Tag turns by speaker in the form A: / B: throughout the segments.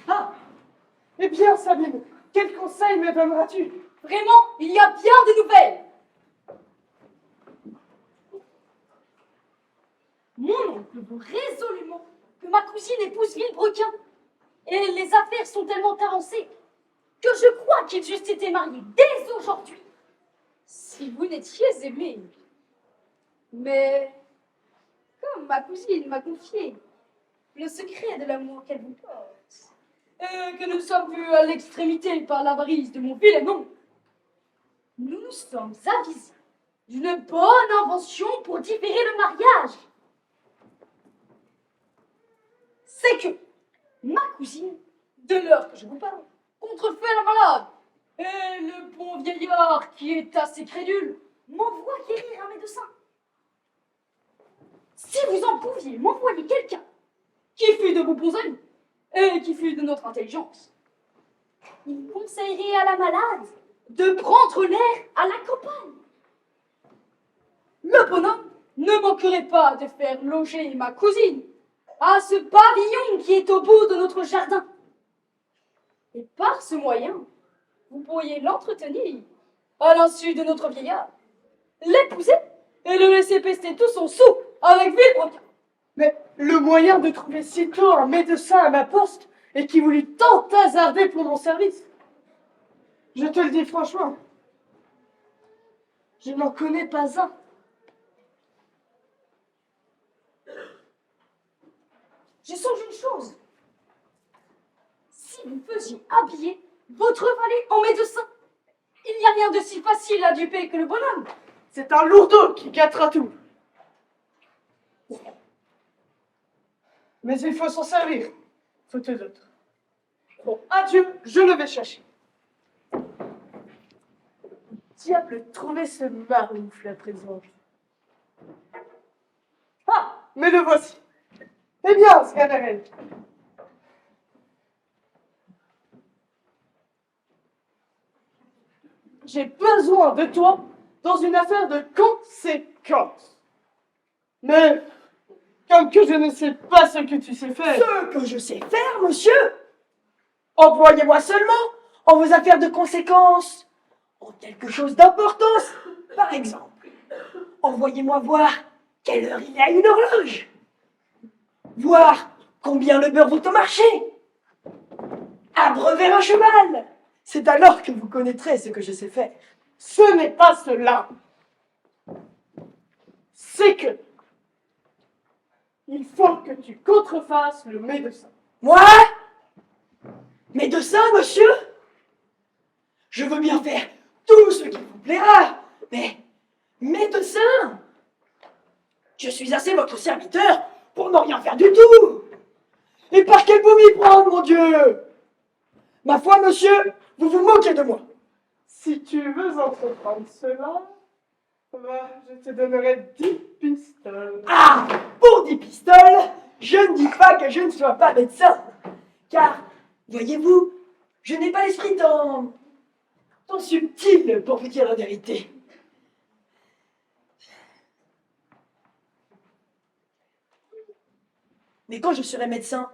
A: Ah! Eh bien, Sabine, quel conseil me donneras-tu?
B: Vraiment, il y a bien des nouvelles. Mon oncle veut résolument que ma cousine épouse Villebrequin. Et les affaires sont tellement avancées que je crois qu'ils eussent été mariés dès aujourd'hui. Si vous n'étiez aimés. Mais comme ma cousine m'a confié le secret de l'amour qu'elle vous porte, et que nous sommes vus à l'extrémité par l'avarice de mon vilain oncle, nous nous sommes avisés d'une bonne invention pour différer le mariage. C'est que ma cousine, de l'heure que je vous parle, contrefait la malade. Et le bon vieillard, qui est assez crédule, m'envoie guérir un médecin. Si vous en pouviez m'envoyer quelqu'un qui fût de vos bons amis et qui fût de notre intelligence, il conseillerait à la malade de prendre l'air à la campagne. Le bonhomme ne manquerait pas de faire loger ma cousine à ce pavillon qui est au bout de notre jardin. Et par ce moyen, vous pourriez l'entretenir à l'insu de notre vieillard, l'épouser et le laisser pester tout son sou avec Villebrequin.
A: Mais le moyen de trouver sitôt un médecin à ma poste et qui voulut tant hasarder pour mon service. Je te le dis franchement, je n'en connais pas un.
B: Je songe une chose. Si vous faisiez habiller votre valet en médecin, il n'y a rien de si facile à duper que le bonhomme.
A: C'est un lourdeau qui gâtera tout. Mais il faut s'en servir, faute d'autres. Bon, adieu, je le vais chercher. Diable, trouver ce maroufle à présent. Ah, mais le voici. Eh bien, Sganarelle. J'ai besoin de toi dans une affaire de conséquence. Mais, comme que je ne sais pas ce que tu sais faire...
C: Ce que je sais faire, monsieur? Employez-moi seulement en vos affaires de conséquence, en quelque chose d'importance. Par exemple, envoyez-moi voir quelle heure il est à une horloge. Voir combien le beurre vaut au marché. Abreuver un cheval. C'est alors que vous connaîtrez ce que je sais faire.
A: Ce n'est pas cela. C'est que il faut que tu contrefasses le médecin.
C: Moi? Médecin, monsieur? Je veux bien faire tout ce qui vous plaira, mais médecin? Je suis assez votre serviteur pour ne rien faire du tout. Et par quel vous m'y prendre, mon Dieu? Ma foi, monsieur, vous vous moquez de moi.
A: Si tu veux entreprendre cela, je te donnerai 10 pistoles.
C: Ah, pour 10 pistoles, je ne dis pas que je ne sois pas médecin. Car, voyez-vous, je n'ai pas l'esprit tant subtil pour vous dire la vérité. Mais quand je serai médecin,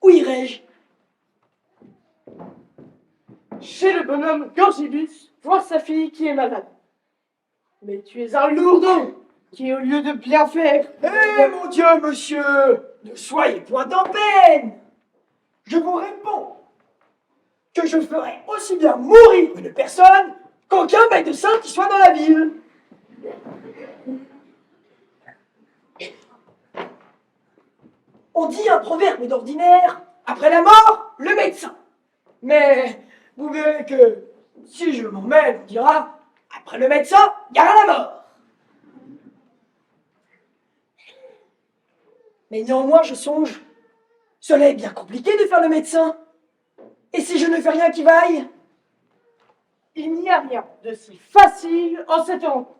C: où irai-je?
A: Chez le bonhomme Gorgibus, voir sa fille qui est malade. Mais tu es un lourdon qui, au lieu de bien faire...
C: Eh mon Dieu, monsieur, ne soyez point en peine. Je vous réponds que je ferai aussi bien mourir une personne qu'aucun médecin qui soit dans la ville. On dit un proverbe d'ordinaire, après la mort, le médecin. Mais vous verrez que si je m'en mêle, on dira, après le médecin, gare à la mort. Mais néanmoins, je songe, cela est bien compliqué de faire le médecin. Et si je ne fais rien qui vaille?
A: Il n'y a rien de si facile en cette rencontre.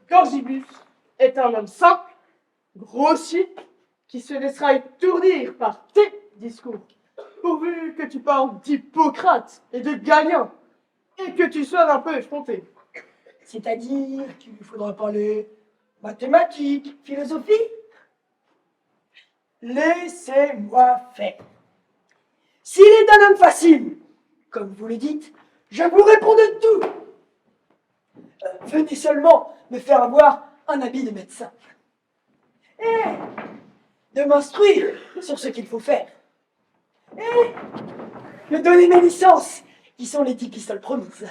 A: Gorgibus est un homme simple, grossier, qui se laissera étourdir par tes discours, pourvu que tu parles d'Hippocrate et de Galien. et que tu sois un peu effronté.
C: C'est-à-dire qu'il lui faudra parler mathématiques, philosophie? Laissez-moi faire. S'il est un homme facile, comme vous le dites, je vous réponds de tout. Venez seulement me faire avoir un habit de médecin. Et de m'instruire sur ce qu'il faut faire. Et de donner mes licences, qui sont les 10 pistoles promises.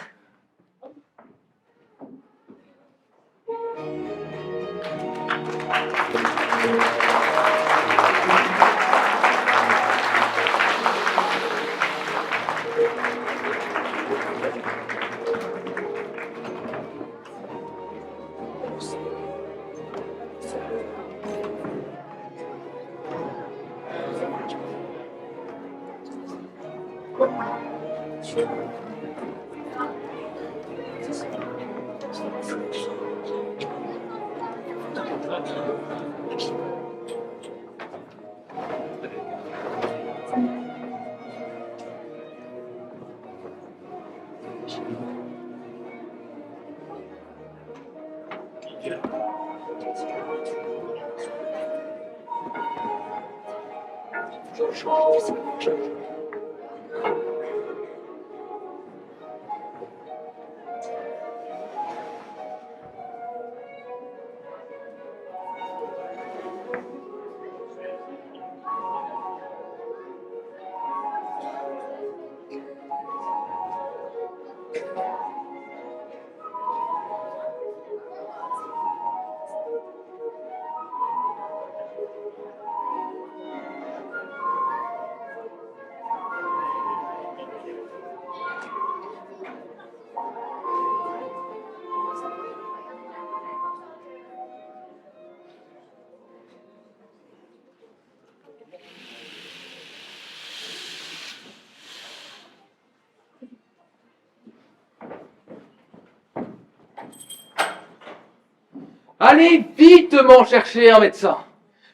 D: Allez vitement chercher un médecin,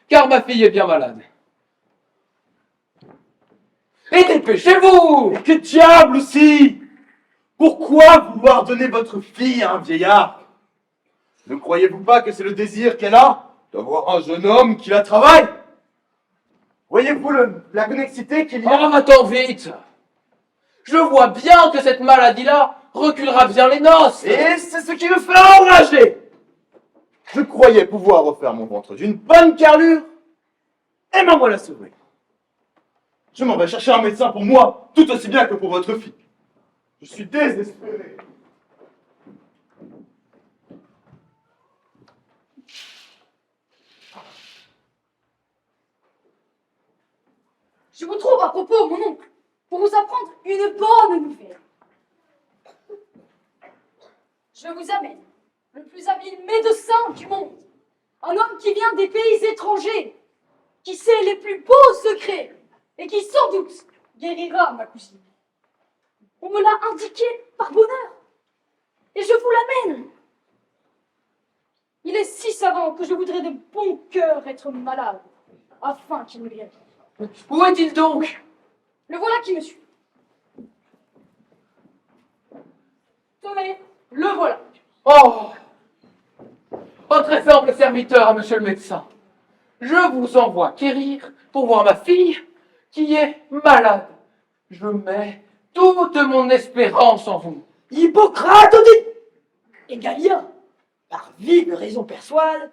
D: car ma fille est bien malade. Et dépêchez-vous!
E: Que diable aussi! Pourquoi vouloir donner votre fille à un vieillard? Ne croyez-vous pas que c'est le désir qu'elle a d'avoir un jeune homme qui la travaille? Voyez-vous la connexité qu'il y a?
D: Oh, va-t'en vite! Je vois bien que cette maladie-là reculera bien les noces!
E: Et c'est ce qui me fait enrager! Je croyais pouvoir refaire mon ventre d'une bonne carrure, et m'en voilà sauvé. Je m'en vais chercher un médecin pour moi, tout aussi bien que pour votre fille. Je suis désespéré.
B: Je vous trouve à propos, mon oncle, pour vous apprendre une bonne nouvelle. Je vous amène le plus habile médecin du monde, un homme qui vient des pays étrangers, qui sait les plus beaux secrets et qui sans doute guérira ma cousine. On me l'a indiqué par bonheur et je vous l'amène. Il est si savant que je voudrais de bon cœur être malade afin qu'il me guérisse.
D: Où est-il donc?
B: Le voilà qui me suit. Tenez, le voilà.
D: Oh! Oh, très humble serviteur à monsieur le médecin. Je vous envoie quérir pour voir ma fille qui est malade. Je mets toute mon espérance en vous.
C: Hippocrate dit, et Galien, par vive raison persuade,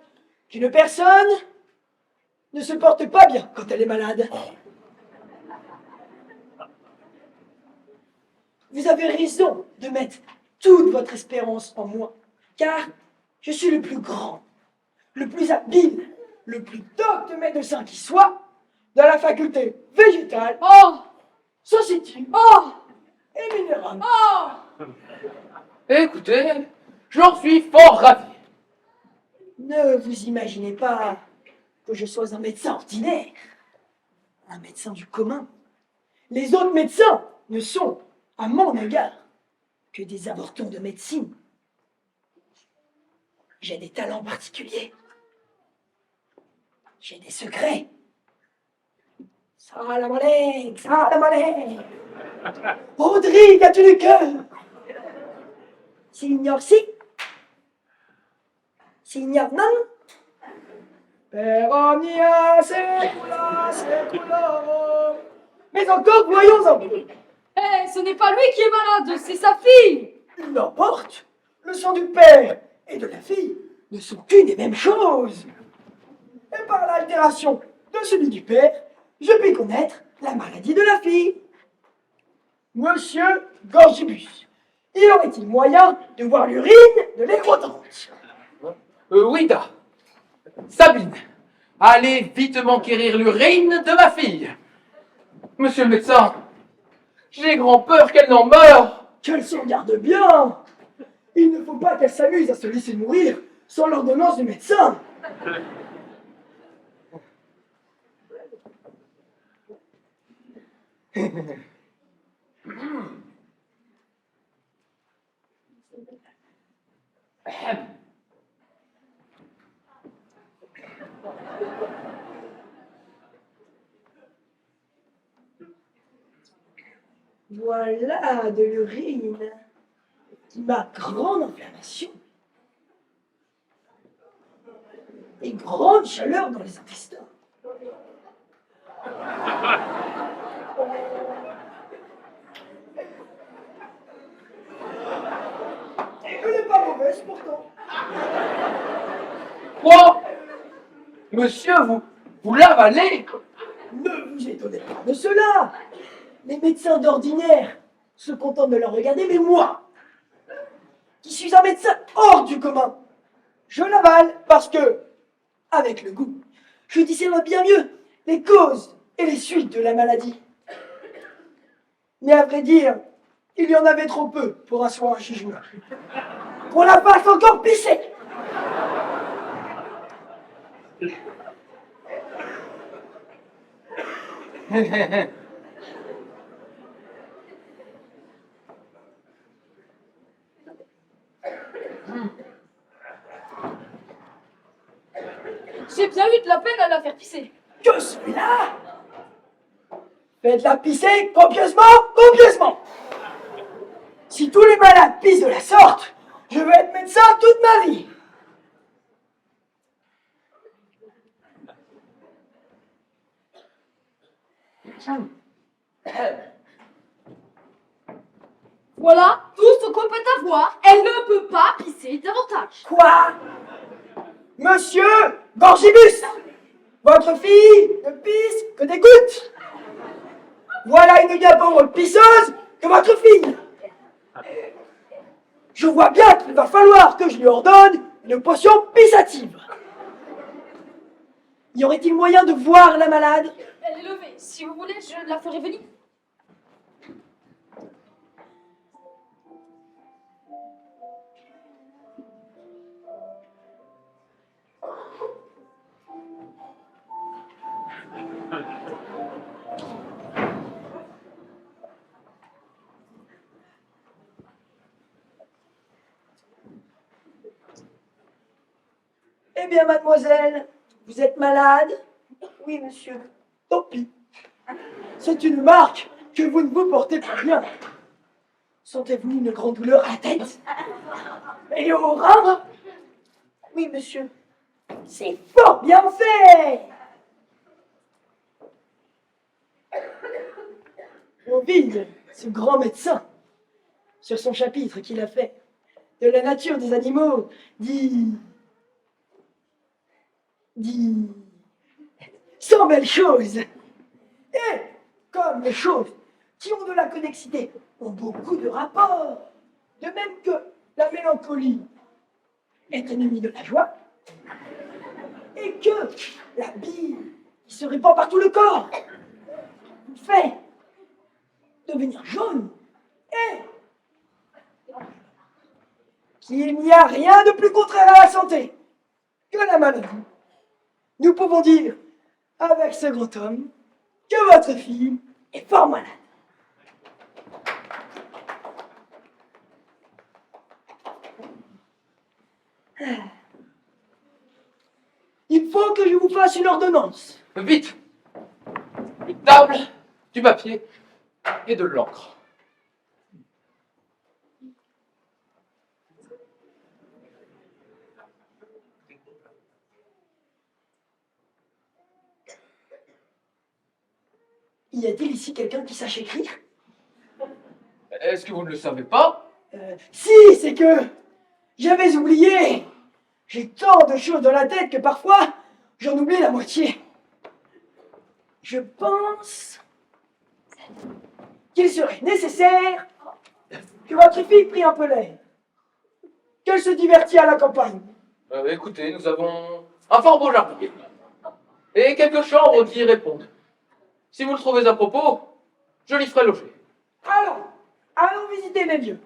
C: qu'une personne ne se porte pas bien quand elle est malade. Vous avez raison de mettre toute votre espérance en moi, car je suis le plus grand, le plus habile, le plus docte médecin qui soit dans la faculté végétale,
B: Oh,
C: sociétique
B: oh,
C: et minérale.
B: oh.
D: Écoutez, j'en suis fort ravi.
C: Ne vous imaginez pas que je sois un médecin ordinaire, un médecin du commun. Les autres médecins ne sont, à mon égard, que des avortons de médecine. J'ai des talents particuliers. J'ai des secrets. Salam alek, salam alek. Rodrigue, as-tu du cœur? Signor si. Signor non. Per omnia secula seculorum. Mais encore, voyons-en.
B: Eh, ce n'est pas lui qui est malade, c'est sa fille.
C: N'importe. Le sang du père et de la fille ne sont qu'une et même chose. Et par l'altération de celui du père, je puis connaître la maladie de la fille. Monsieur Gorgibus, y aurait-il moyen de voir l'urine de l'écrotante?
D: Ouida, Sabine, allez vitement quérir l'urine de ma fille. Monsieur le médecin, j'ai grand peur qu'elle n'en meure.
C: Qu'elle s'en garde bien. Il ne faut pas qu'elle s'amuse à se laisser mourir sans l'ordonnance du médecin. Voilà de l'urine qui m'a grande inflammation et grande chaleur dans les intestins. Elle n'est pas mauvaise pourtant.
D: Quoi? Monsieur, vous l'avalez?
C: Ne vous étonnez pas de cela. Les médecins d'ordinaire se contentent de le regarder, mais moi, qui suis un médecin hors du commun, je l'avale parce que, avec le goût, je discerne bien mieux les causes et les suites de la maladie. Mais à vrai dire, il y en avait trop peu pour asseoir un jugement. Qu'on la fasse encore pisser.
B: J'ai bien eu de la peine à la faire pisser.
C: Que celui-là? Faites-la pisser copieusement, copieusement. Si tous les malades pissent de la sorte, je vais être médecin toute ma vie.
B: Voilà tout ce qu'on peut avoir. Elle ne peut pas pisser davantage.
C: Quoi? Monsieur Gorgibus, votre fille ne pisse que des gouttes. Voilà une bien pauvre pisseuse que votre fille. Je vois bien qu'il va falloir que je lui ordonne une potion pissative. Y aurait-il moyen de voir la malade?
B: Elle est levée. Si vous voulez, je la ferai venir.
C: Eh bien, mademoiselle, vous êtes malade? Oui, monsieur. Tant pis. C'est une marque que vous ne vous portez pas bien. Sentez-vous une grande douleur à la tête? Et au rein? Oui, monsieur. C'est fort bien fait! Ovide, ce grand médecin, sur son chapitre qu'il a fait de la nature des animaux, dit 100 belles choses. Et comme les choses qui ont de la connexité ont beaucoup de rapports, de même que la mélancolie est ennemie de la joie, et que la bile qui se répand par tout le corps vous fait devenir jaune, et qu'il n'y a rien de plus contraire à la santé que la maladie, nous pouvons dire avec ce grand homme que votre fille est fort malade. Il faut que je vous fasse une ordonnance.
D: Vite! Une table, du papier et de l'encre.
C: Y a-t-il ici quelqu'un qui sache écrire?
D: Est-ce que vous ne le savez pas?
C: Si, c'est que j'avais oublié. J'ai tant de choses dans la tête que parfois j'en oublie la moitié. Je pense qu'il serait nécessaire que votre fille prie un peu l'air, qu'elle se divertit à la campagne.
D: Écoutez, nous avons un fort beau jardin et quelques chambres qui y répondent. Si vous le trouvez à propos, je l'y ferai loger.
C: Allons visiter mes vieux.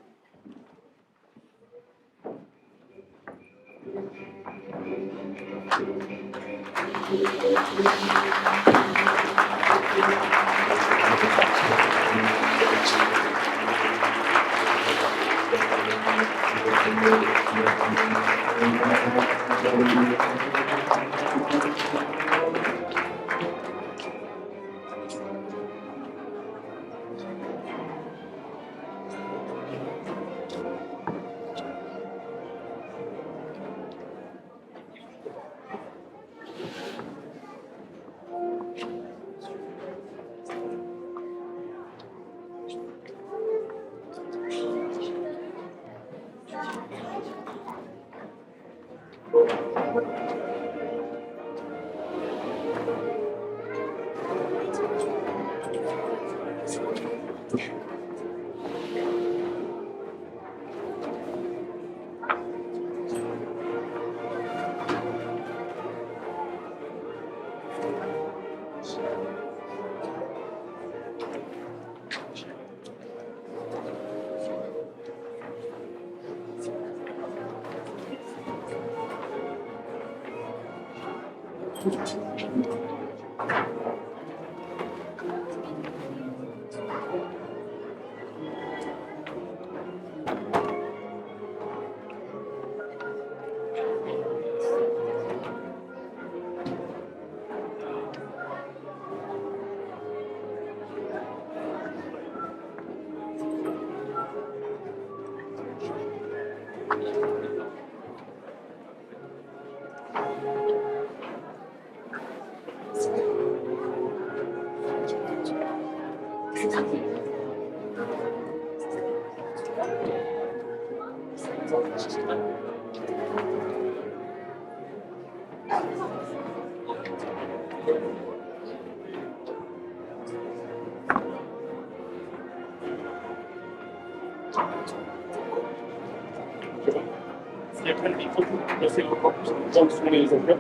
F: Si après il faut passer encore plus de temps sur les acteurs,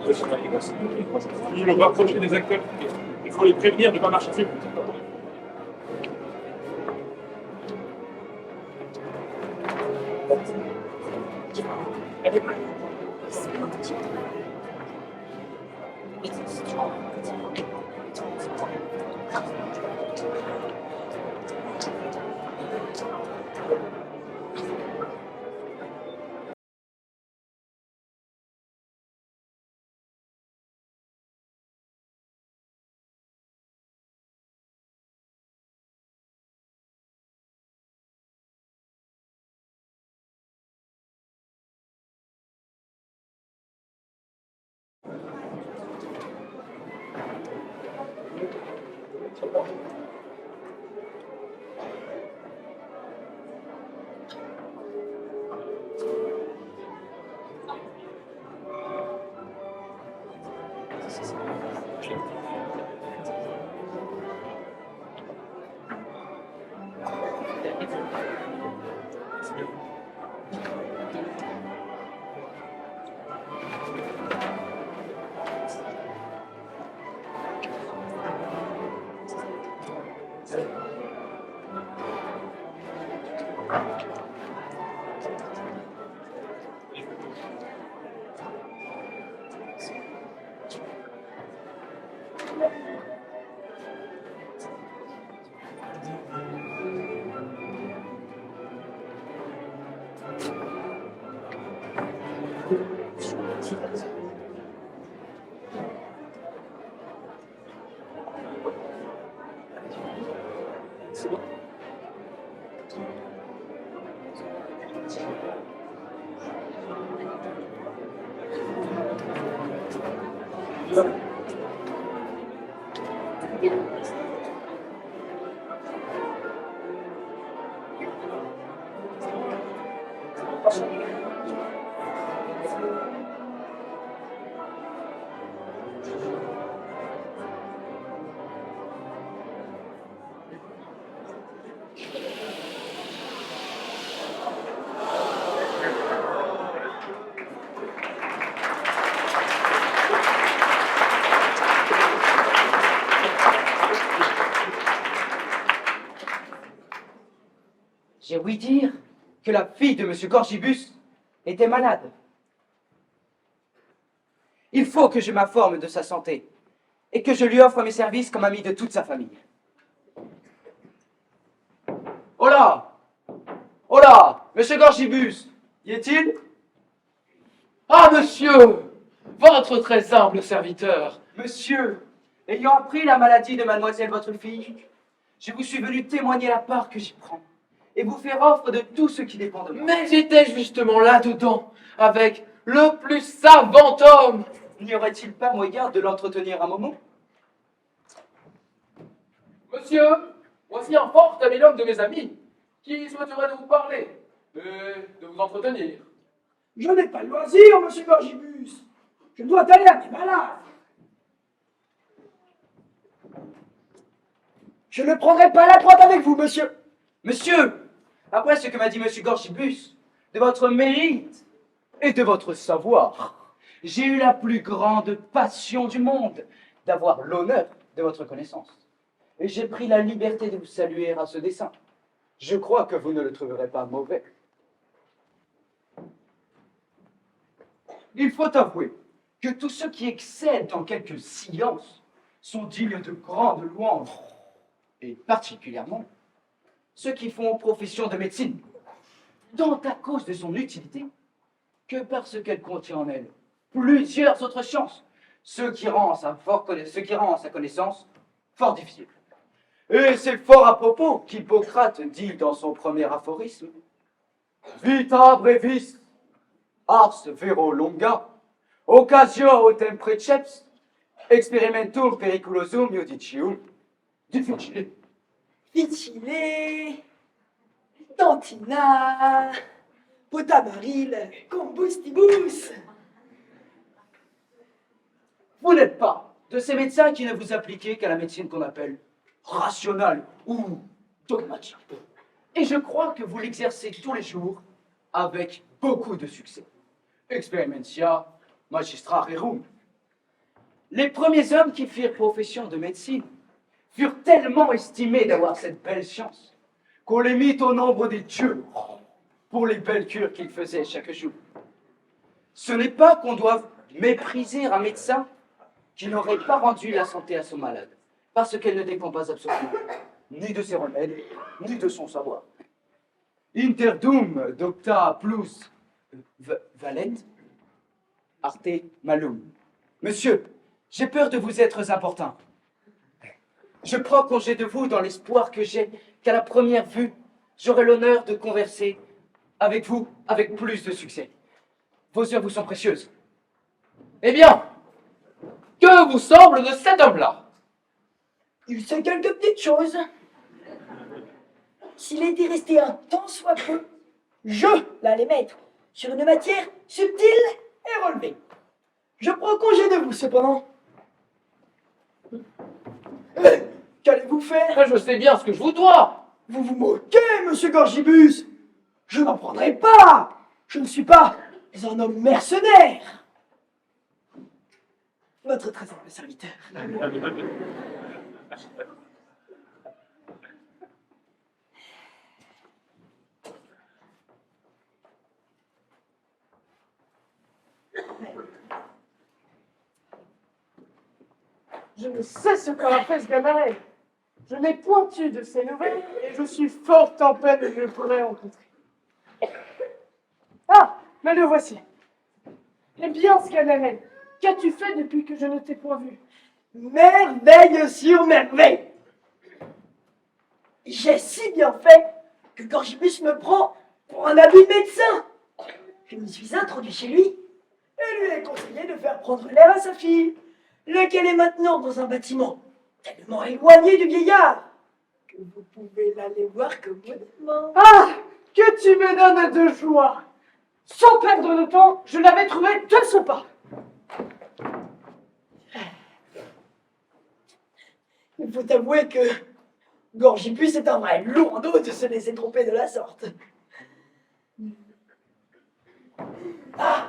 F: il faut rapprocher des acteurs, il faut les prévenir de ne pas marcher dessus.
G: J'ai ouï dire que la fille de M. Gorgibus était malade. Il faut que je m'informe de sa santé et que je lui offre mes services comme ami de toute sa famille. Oh là! Oh là! Monsieur Gorgibus, y est-il?
D: Ah, monsieur! Votre très humble serviteur!
G: Monsieur, ayant appris la maladie de mademoiselle votre fille, je vous suis venu témoigner la part que j'y prends et vous faire offre de tout ce qui dépend de moi.
D: Mais j'étais justement là-dedans, avec le plus savant homme!
G: N'y aurait-il pas moyen de l'entretenir un moment?
D: Monsieur, voici un fort habile homme de mes amis, qui souhaiterait de vous parler, et de vous entretenir.
C: Je n'ai pas le loisir, monsieur Gorgibus. Je dois aller à mes malades. Je ne prendrai pas la droite avec vous, monsieur.
G: Monsieur, après ce que m'a dit monsieur Gorgibus, de votre mérite et de votre savoir, j'ai eu la plus grande passion du monde d'avoir l'honneur de votre connaissance. Et j'ai pris la liberté de vous saluer à ce dessein. Je crois que vous ne le trouverez pas mauvais. Il faut avouer que tous ceux qui excellent dans quelque science sont dignes de grandes louanges, et particulièrement ceux qui font profession de médecine, tant à cause de son utilité que parce qu'elle contient en elle plusieurs autres sciences, ce qui rend sa connaissance fort difficile. Et c'est fort à propos qu'Hippocrate dit dans son premier aphorisme: Vita brevis, ars vero longa, occasio autem preceps, experimentum periculosum iudicium difficile.
C: Vicile, Tantina, Potabaril, Combustibus.
G: Vous n'êtes pas de ces médecins qui ne vous appliquez qu'à la médecine qu'on appelle rationnelle ou dogmatique. Et je crois que vous l'exercez tous les jours avec beaucoup de succès. Experimentia magistra rerum. Les premiers hommes qui firent profession de médecine furent tellement estimés d'avoir cette belle science qu'on les mit au nombre des dieux pour les belles cures qu'ils faisaient chaque jour. Ce n'est pas qu'on doive mépriser un médecin qui n'aurait pas rendu la santé à son malade, parce qu'elle ne dépend pas absolument ni de ses remèdes, ni de son savoir. Interdum docta plus valet arte malum. Monsieur, j'ai peur de vous être importun. Je prends congé de vous dans l'espoir que j'ai qu'à la première vue, j'aurai l'honneur de converser avec vous avec plus de succès. Vos heures vous sont précieuses.
D: Eh bien, que vous semble de cet homme-là?
C: Il sait quelques petites choses. S'il était resté un tant soit peu, je l'allais mettre sur une matière subtile et relevée. Je prends congé de vous, cependant. Qu'allez-vous faire?
D: Je sais bien ce que je vous dois.
C: Vous vous moquez, monsieur Gorgibus. Je n'en prendrai pas. Je ne suis pas un homme mercenaire. Votre très humble serviteur.
A: Je ne sais ce qu'a fait ce gamin. Je n'ai point eu de ses nouvelles et je suis fort en peine de le rencontrer. Ah, mais le voici. Eh bien, Sganarelle, qu'as-tu fait depuis que je ne t'ai point vu?
C: Merveille sur merveille. J'ai si bien fait que Gorgibus me prend pour un habile médecin. Je me suis introduit chez lui et lui ai conseillé de faire prendre l'air à sa fille, laquelle est maintenant dans un bâtiment tellement éloigné du vieillard que vous pouvez l'aller voir commodément.
A: Ah, que tu me donnes de joie. Sans perdre de temps, je l'avais trouvé de ce pas.
C: Il faut avouer que Gorgibus est un vrai lourdeau de se laisser tromper de la sorte. Ah,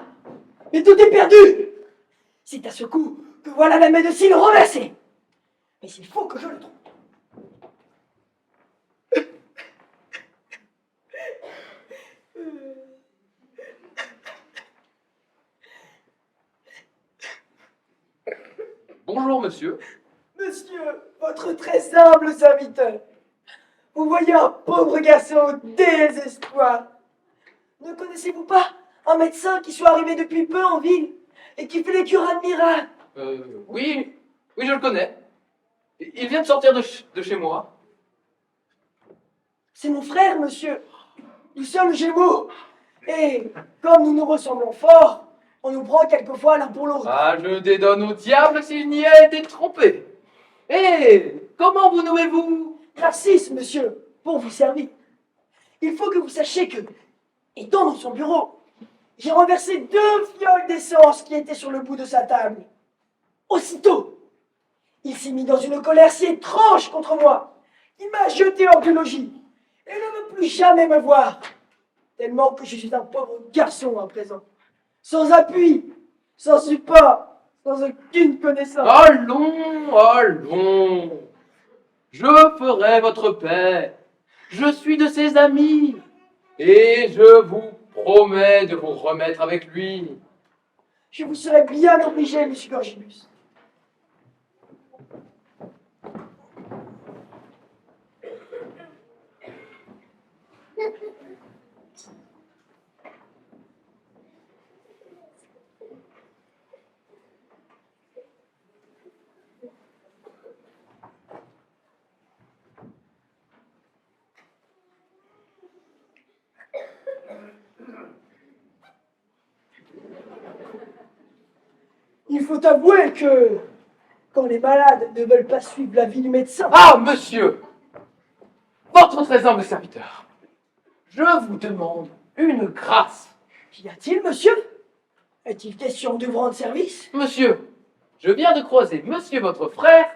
C: mais tout est perdu. C'est à ce coup que voilà la médecine renversée. Mais il faut que je le trouve.
D: Bonjour, monsieur.
C: Monsieur, votre très humble serviteur. Vous voyez un pauvre garçon au désespoir. Ne connaissez-vous pas un médecin qui soit arrivé depuis peu en ville et qui fait les cures admirables?
D: Oui, oui, je le connais. Il vient de sortir de chez moi.
C: C'est mon frère, monsieur. Nous sommes jumeaux. Et comme nous nous ressemblons fort, on nous prend quelquefois l'un pour l'autre.
D: Ah, je dédonne au diable s'il n'y a été trompé. Eh, comment vous nommez-vous?
C: Narcisse, monsieur, pour vous servir. Il faut que vous sachiez que, étant dans son bureau, j'ai renversé 2 fioles d'essence qui étaient sur le bout de sa table. Aussitôt, il s'est mis dans une colère si étrange contre moi qu'il m'a jeté hors du logis et ne veut plus jamais me voir. Tellement que je suis un pauvre garçon à présent, sans appui, sans support, sans aucune connaissance.
D: Allons, allons. Je ferai votre paix. Je suis de ses amis. Et je vous promets de vous remettre avec lui.
C: Je vous serais bien obligé, monsieur Gorgibus. Il faut avouer que, quand les malades ne veulent pas suivre l'avis du médecin,
D: Ah, monsieur, votre très humble serviteur, je vous demande une grâce.
C: qu'y a-t-il, monsieur? Est-il question de vous rendre service?
D: Monsieur, je viens de croiser monsieur votre frère,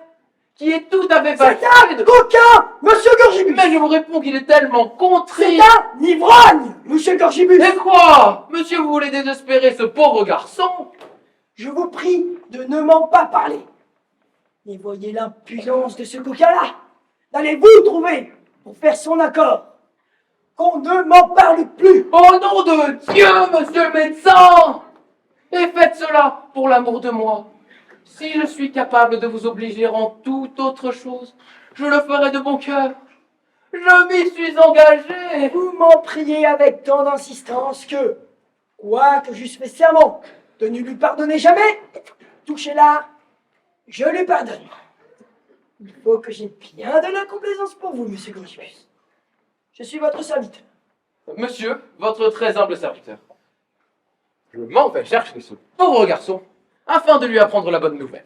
D: qui est tout à fait
C: C'est
D: fâché
C: un coquin, monsieur Gorgibus!
D: Mais je vous réponds qu'il est tellement contrit.
C: C'est un ivrogne, monsieur Gorgibus!
D: Et quoi? Monsieur, vous voulez désespérer ce pauvre garçon?
C: Je vous prie de ne m'en pas parler. Et voyez l'impudence de ce coquin-là. N'allez-vous trouver pour faire son accord qu'on ne m'en parle plus?
D: Au nom de Dieu, monsieur le médecin! Et faites cela pour l'amour de moi. Si je suis capable de vous obliger en toute autre chose, je le ferai de bon cœur. Je m'y suis engagé.
C: Vous m'en priez avec tant d'insistance que, quoique j'eusse fait serment de ne lui pardonner jamais, touchez-la, je lui pardonne. Il faut que j'ai bien de la complaisance pour vous, monsieur Gorgibus. Je suis votre serviteur.
D: Monsieur, votre très humble serviteur. Je m'en vais chercher ce pauvre garçon afin de lui apprendre la bonne nouvelle.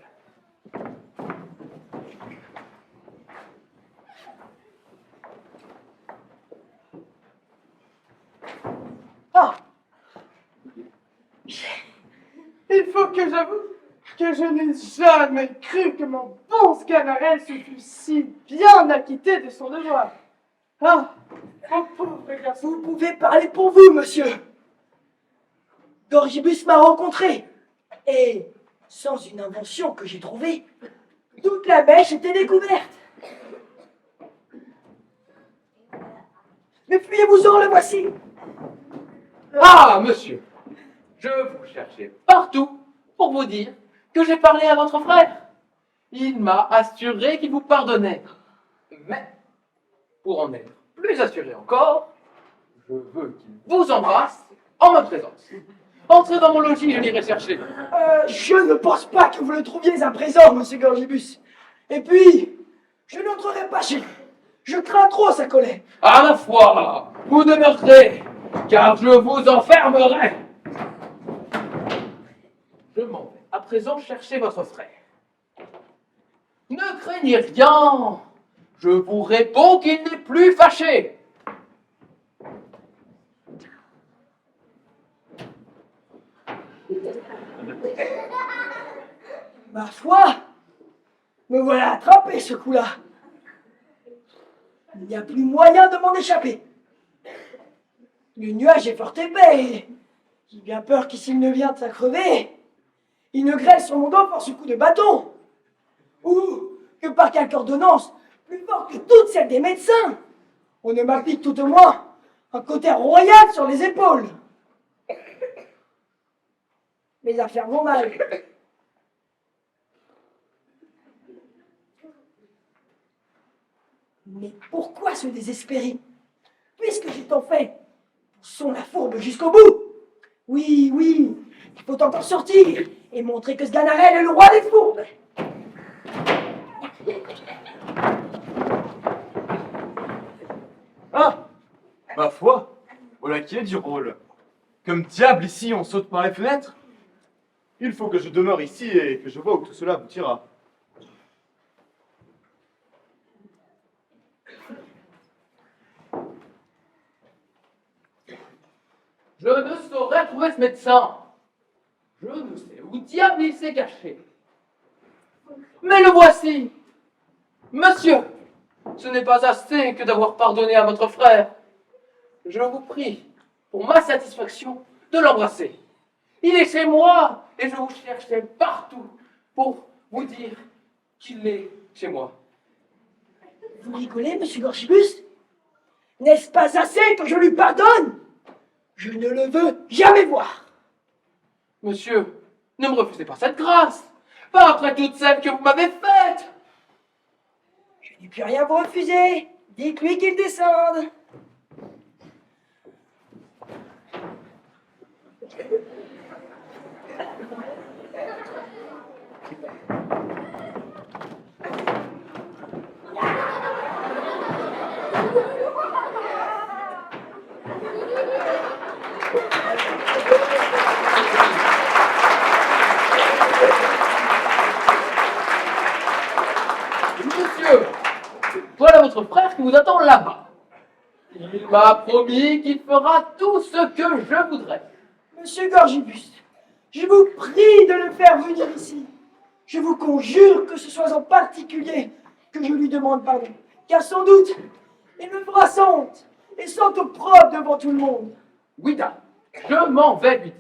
C: Ah,
A: Il faut que j'avoue que je n'ai jamais cru que mon bon Sganarelle se fût si bien acquitté de son devoir. Ah, mon pauvre garçon.
C: vous pouvez parler pour vous, monsieur. Gorgibus m'a rencontré. Et, sans une invention que j'ai trouvée, toute la mèche était découverte. Mais fuyez-vous-en, le voici.
D: Ah, monsieur, je vous cherchais partout pour vous dire que j'ai parlé à votre frère. Il m'a assuré qu'il vous pardonnait. Mais, pour en être plus assuré encore, je veux qu'il vous embrasse en ma présence. Entrez dans mon logis, je l'irai chercher.
C: Je ne pense pas que vous le trouviez à présent, monsieur Gorgibus. Et puis, je n'entrerai pas chez lui. Je crains trop sa colère.
D: À ma foi, vous demeurerez, car je vous enfermerai. Je m'en vais à présent chercher votre frère. Ne craignez rien. Je vous réponds qu'il n'est plus fâché.
C: Ma foi, me voilà attrapé ce coup-là. Il n'y a plus moyen de m'en échapper. Le nuage est fort épais et j'ai bien peur qu'ici ne vienne à crever, il ne grêle sur mon dos par ce coup de bâton. Ou que par quelque ordonnance plus forte que toutes celles des médecins, on ne m'applique tout au moins un côté royal sur les épaules. Mes affaires vont mal. Mais pourquoi se désespérer? Puisque j'ai tant fait, poussons la fourbe jusqu'au bout. Oui, oui, il faut encore sortir et montrer que Sganarelle est le roi des fourbes.
E: Ah, ma foi, voilà qui est du rôle. Comme diable ici, on saute par les fenêtres. Il faut que je demeure ici et que je vois où tout cela aboutira.
D: Je ne saurais trouver ce médecin. Je ne sais où diable il s'est caché. Mais le voici. Monsieur, ce n'est pas assez que d'avoir pardonné à votre frère. Je vous prie, pour ma satisfaction, de l'embrasser. Il est chez moi et je vous cherchais partout pour vous dire qu'il est chez moi.
C: Vous rigolez, monsieur Gorgibus? N'est-ce pas assez que je lui pardonne? Je ne le veux jamais voir.
D: Monsieur, ne me refusez pas cette grâce, pas après toutes celles que vous m'avez faites.
C: Je n'ai plus rien à vous refuser. Dites-lui qu'il descende.
D: Monsieur, voilà votre frère qui vous attend là-bas. Il m'a promis qu'il fera tout ce que je voudrais.
C: Monsieur Gorgibus, je vous prie de le faire venir ici. Je vous conjure que ce soit en particulier que je lui demande pardon, car sans doute, il me fera sans honte et sans opprobre devant tout le monde.
D: Oui, dame, je m'en vais lui dire.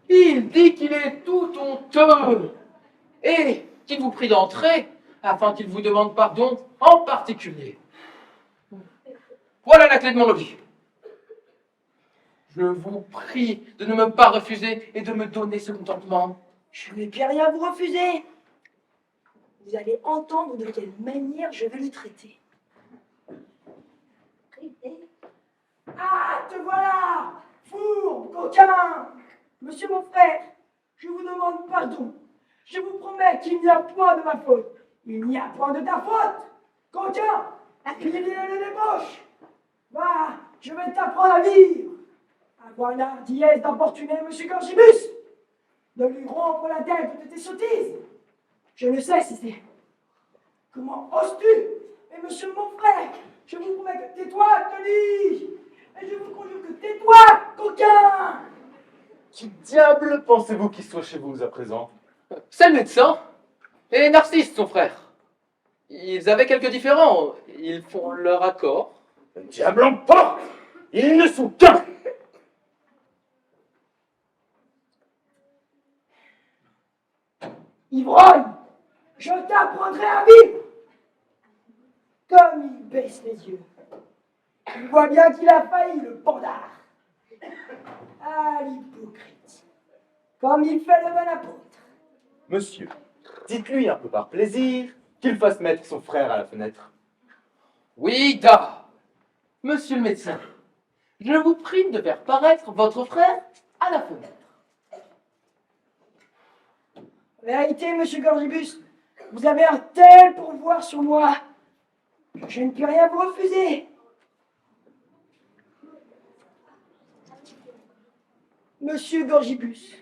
D: Il dit qu'il est tout honteux et qu'il vous prie d'entrer afin qu'il vous demande pardon en particulier. Voilà la clé de mon logis. Je vous prie de ne me pas refuser et de me donner ce contentement.
C: Je ne vais bien rien vous refuser. Vous allez entendre de quelle manière je vais le traiter. Ah, te voilà! Fourbe, coquin! Monsieur mon frère, je vous demande pardon. Je vous promets qu'il n'y a point de ma faute. Il n'y a point de ta faute! Coquin! Il est le débauche! Va, je vais t'apprendre à vivre! Avoir une hardiesse d'importuner monsieur Gorgibus! De lui rompre la tête de tes sottises! Je ne sais si c'est... Comment oses-tu? Mais monsieur mon frère, je vous promets que tais-toi, te dis-je! Et je vous conjure que tais-toi, coquin!
E: Qui diable pensez-vous qu'il soit chez vous à présent?
D: C'est le médecin et Narcisse, son frère. Ils avaient quelques différends. Ils font leur accord.
E: Le diable emporte! Ils ne sont qu'un!
C: Ivrogne, je t'apprendrai à vivre! Comme il baisse les yeux. Il voit bien qu'il a failli, le pandard. Ah, l'hypocrite. Comme il fait le bon apôtre.
E: Monsieur, dites-lui un peu par plaisir qu'il fasse mettre son frère à la fenêtre.
D: Oui, da. Monsieur le médecin, je vous prie de faire paraître votre frère à la fenêtre.
C: En vérité, monsieur Gorgibus, vous avez un tel pouvoir sur moi que je ne puis rien vous refuser. Monsieur Gorgibus,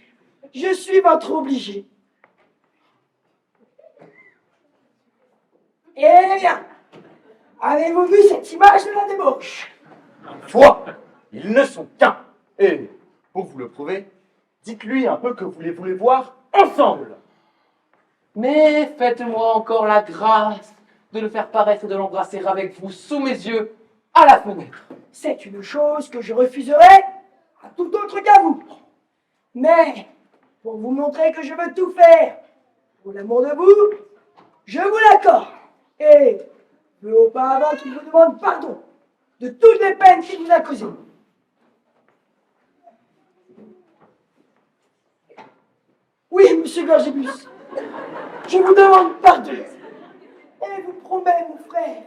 C: je suis votre obligé. Eh bien, avez-vous vu cette image de la débauche?
E: Foi! Ils ne sont qu'un! Et, pour vous le prouver, dites-lui un peu que vous les voulez voir ensemble!
D: Mais faites-moi encore la grâce de le faire paraître et de l'embrasser avec vous sous mes yeux à la fenêtre.
C: C'est une chose que je refuserai Mais, pour vous montrer que je veux tout faire, pour l'amour de vous, je vous l'accorde. Et, peu auparavant qu'il vous demande pardon de toutes les peines qu'il vous a causées. Oui, monsieur Gorgibus, je vous demande pardon. Et vous promets, mon frère,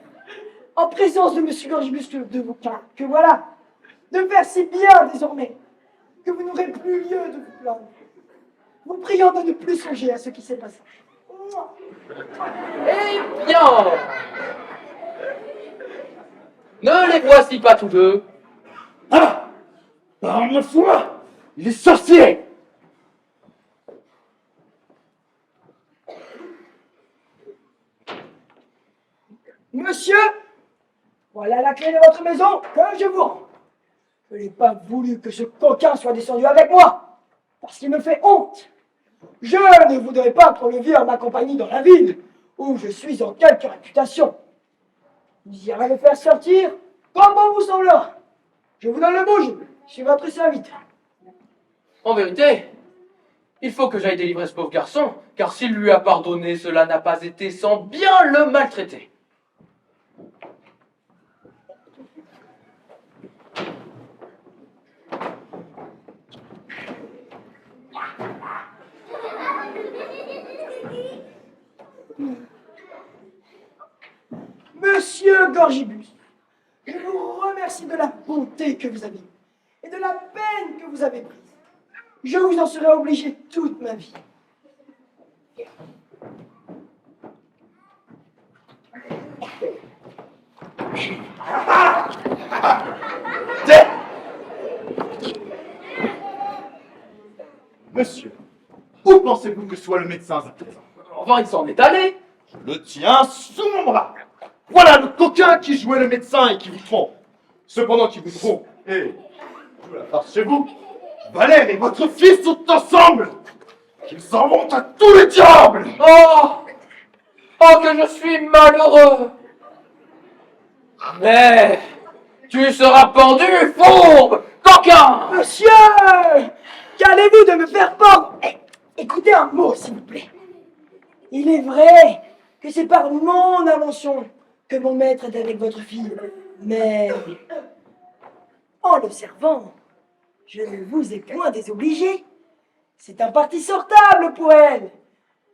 C: en présence de monsieur Gorgibus de Vauquin, que voilà, de faire si bien désormais, que vous n'aurez plus lieu de vous plaindre. Vous priant de ne plus songer à ce qui s'est passé.
D: Eh bien, ne les voici pas tous deux.
E: Ah! Par ma foi! Il est sorcier!
C: Monsieur, voilà la clé de votre maison que je vous rends. Je n'ai pas voulu que ce coquin soit descendu avec moi, parce qu'il me fait honte. Je ne voudrais pas qu'on le vienne m'accompagner dans la ville, où je suis en quelque réputation. Vous irez le faire sortir comme bon vous semblera. Je vous donne le bouge, je suis votre serviteur.
D: En vérité, il faut que j'aille délivrer ce pauvre garçon, car s'il lui a pardonné, cela n'a pas été sans bien le maltraiter.
C: Monsieur Gorgibus, je vous remercie de la bonté que vous avez et de la peine que vous avez prise. Je vous en serai obligé toute ma vie.
E: Monsieur, où pensez-vous que soit le médecin à présent?
D: Enfin, il s'en est allé.
E: Je le tiens sous mon bras. Voilà le coquin qui jouait le médecin et qui vous trompe. Cependant qu'il vous trompe, et joue la farce chez vous, Valère et votre fils sont ensemble. Qu'ils s'en vont à tous les diables.
D: Oh! Oh, que je suis malheureux! Mais tu seras pendu, fourbe, coquin!
C: Monsieur, qu'allez-vous de me faire pendre? Écoutez un mot, s'il vous plaît. Il est vrai que c'est par mon invention que mon maître est avec votre fille. Mais, en l'observant, je ne vous ai point désobligé. C'est un parti sortable pour elle,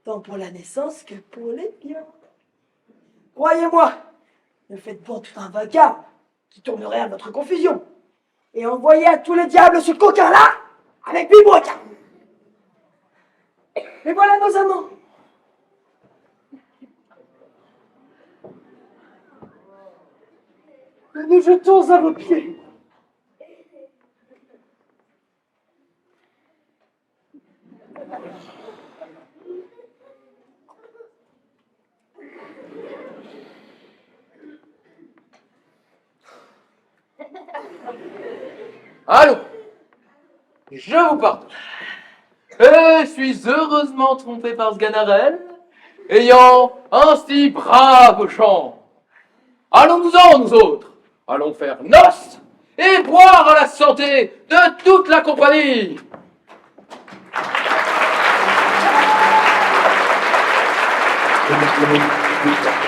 C: tant pour la naissance que pour les biens. Croyez-moi, ne faites pas tout un vacarme qui tournerait à votre confusion. Et envoyez à tous les diables ce coquin-là avec 8 brocards. Et voilà nos amants.
A: Nous nous jetons à vos pieds.
D: Allons, je vous pardonne. Je suis heureusement trompé par ce Ganarelle, ayant un si brave chant. Allons-nous-en, nous autres. Allons faire noce et boire à la santé de toute la compagnie.
E: Thank you.